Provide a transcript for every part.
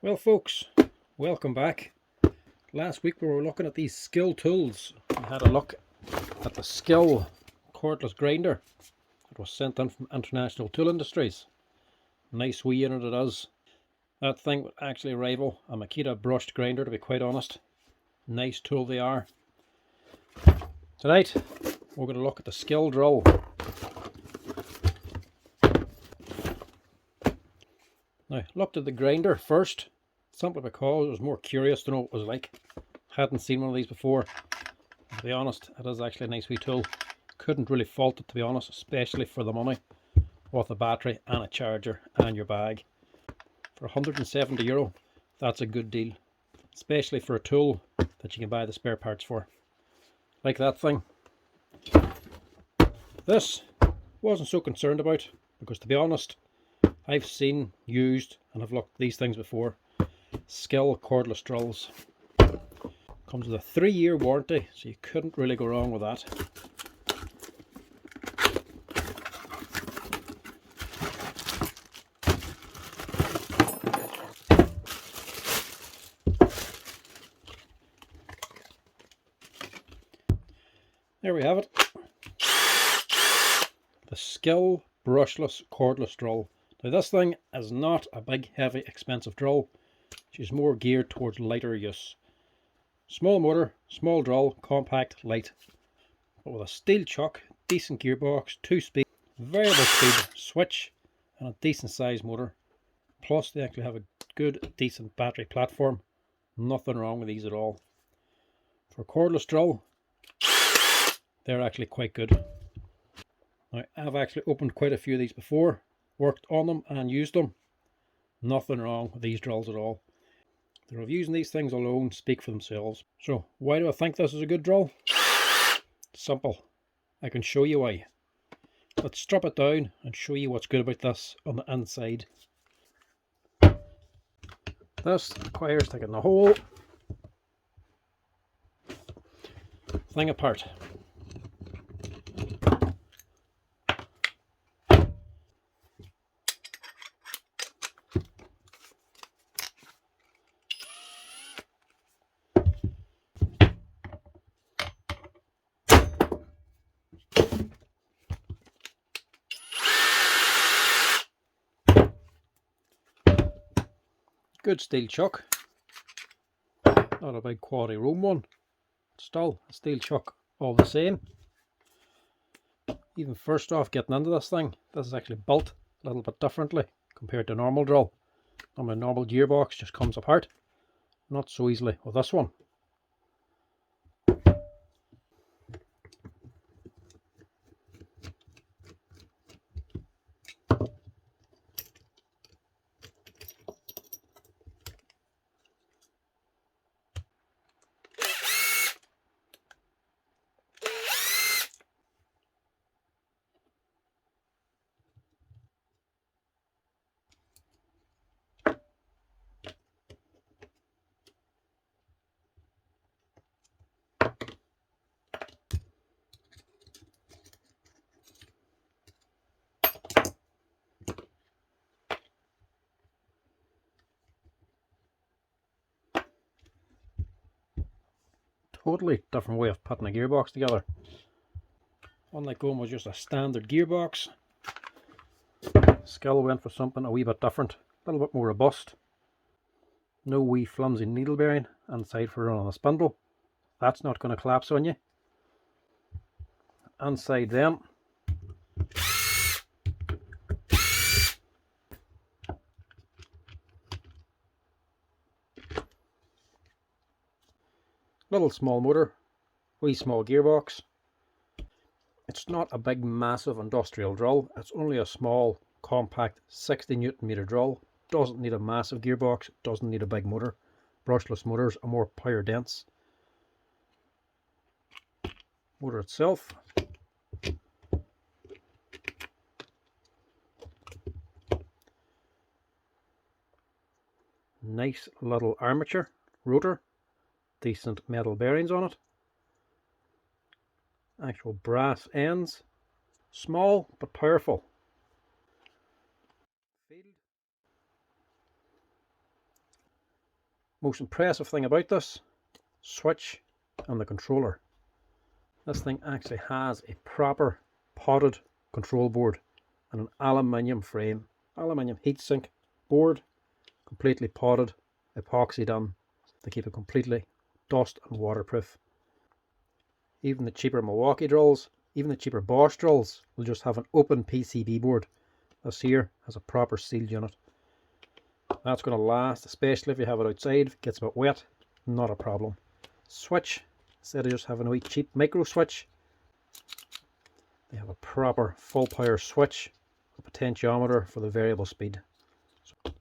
Well folks, welcome back. Last week we were looking at these Skil tools. We had a look at the Skil cordless grinder that was sent in from International Tool Industries. Nice wee unit it is. That thing would actually rival a Makita brushed grinder, to be quite honest. Nice tool they are. Tonight we're going to look at the Skil drill. Now, looked at the grinder first, simply because I was more curious to know what it was like. Hadn't seen one of these before. To be honest, it is actually a nice wee tool. Couldn't really fault it, to be honest, especially for the money. With a battery and a charger and your bag. For €170, that's a good deal. Especially for a tool that you can buy the spare parts for. Like that thing. This wasn't so concerned about, because to be honest, I've seen, used, and have looked at these things before. Skil cordless drills. Comes with a 3-year warranty, so you couldn't really go wrong with that. There we have it. The Skil brushless cordless drill. Now this thing is not a big, heavy, expensive drill. She's more geared towards lighter use. Small motor, small drill, compact, light. But with a steel chuck, decent gearbox, 2-speed, variable speed switch, and a decent size motor. Plus they actually have a good, decent battery platform. Nothing wrong with these at all. For a cordless drill, they're actually quite good. Now, I've actually opened quite a few of these before, worked on them and used them. Nothing wrong with these drills at all. The reviews on these things alone speak for themselves. So, why do I think this is a good drill? Simple. I can show you why. Let's strip it down and show you what's good about this on the inside. This requires taking the whole thing apart. Good steel chuck. Not a big quality Rome one. Still a steel chuck all the same. Even first off, getting into this thing, this is actually built a little bit differently compared to a normal drill. On my normal gearbox just comes apart. Not so easily with this one. Totally different way of putting a gearbox together. Unlike going was just a standard gearbox, Skil went for something a wee bit different, a little bit more robust. No wee flimsy needle bearing inside for running a spindle. That's not going to collapse on you. Inside them, little small motor, wee small gearbox. It's not a big massive industrial drill, it's only a small compact 60 Newton meter drill. Doesn't need a massive gearbox, doesn't need a big motor. Brushless motors are more power dense. Motor itself, nice little armature, rotor, decent metal bearings on it. Actual brass ends, small but powerful. Field, Most impressive thing about this switch and the controller. This thing actually has a proper potted control board and an aluminium frame, aluminium heatsink board, completely potted, epoxy done to keep it completely dust and waterproof. Even the cheaper Milwaukee drills, even the cheaper Bosch drills will just have an open PCB board. This here has a proper sealed unit. That's going to last, especially if you have it outside. If it gets a bit wet, not a problem. Switch, instead of just having a wee cheap micro switch, they have a proper full power switch, a potentiometer for the variable speed. So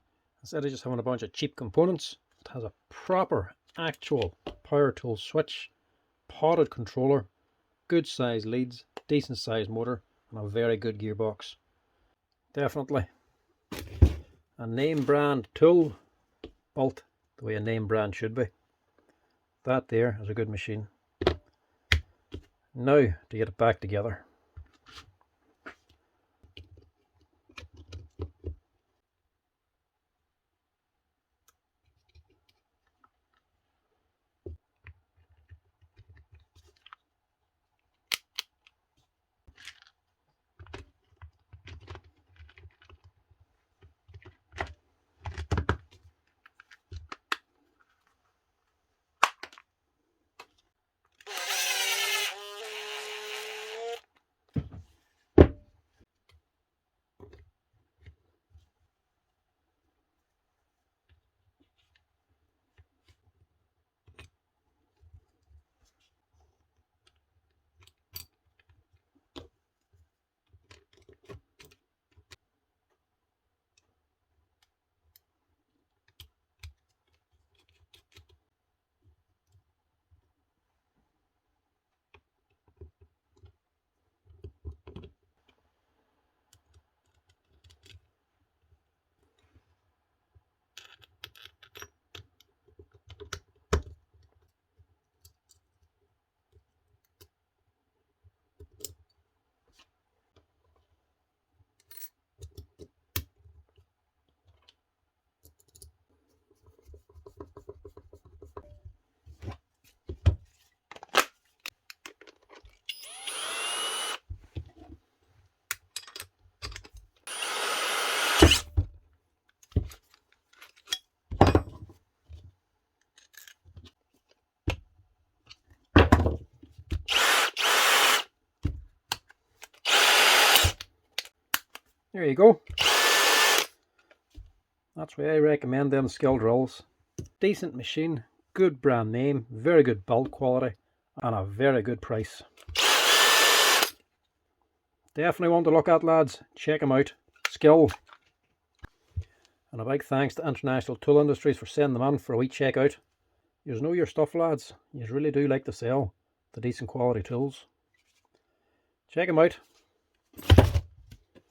instead of just having a bunch of cheap components, it has a proper actual power tool switch, potted controller, good size leads, decent size motor, and a very good gearbox. Definitely a name brand tool built the way a name brand should be. That there is a good machine. Now to get it back together. There you go. That's why I recommend them Skil drills. Decent machine, good brand name, very good build quality, and a very good price. Definitely one to look at, lads. Check them out. Skil. And a big thanks to International Tool Industries for sending them in for a wee check out. You know your stuff, lads. You really do like to sell the decent quality tools. Check them out.